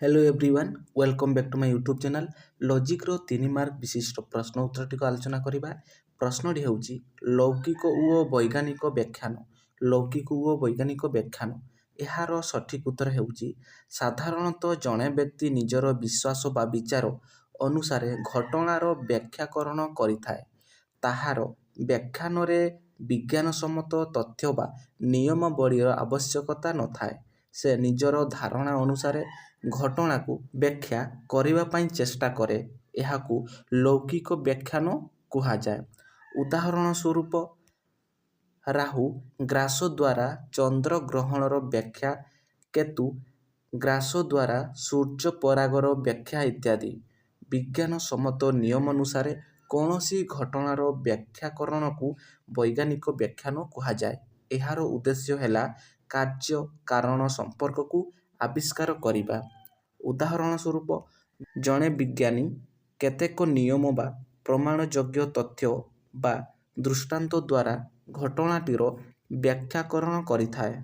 Hello everyone welcome back to my YouTube channel logic रो 3 mark विशिष्ट प्रश्न उत्तर को आलोचना करिबा। प्रश्नटी हेउची लौकिक ओ वैज्ञानिक व्याख्यान। लौकिक ओ वैज्ञानिक व्याख्यान एहार सठिक उत्तर हेउची साधारणतः जणे व्यक्ति निजर विश्वास बा विचार अनुसार घटनार व्याख्याकरण करिथाए ताहार व्याख्यान रे विज्ञानसम्मत तथ्य बा नियमावलीर आवश्यकता नथाए। से निजर धारणा अनुसार घटना को व्याख्या करिबा पई चेष्टा करे एहाकू लौकिक व्याख्यान कुहा जाए। उदाहरण स्वरूप राहु ग्रास द्वारा चंद्र ग्रहणर व्याख्या, केतु ग्रास द्वारा सूर्य परागर व्याख्या इत्यादि। विज्ञान सम्मत नियम अनुसार कौनसी घटनार व्याख्याकरण को वैज्ञानिक व्याख्यान कुहा जाए। एहार उद्देश्य हैला कार्य कारण संपर्क को आविष्कार करिबा। उदाहरण स्वरूप जणे विज्ञानी केतेक नियम बा प्रमाणयोग्य तथ्य बा दृष्टांत द्वारा घटनाटीर व्याख्याकरण करिथाए।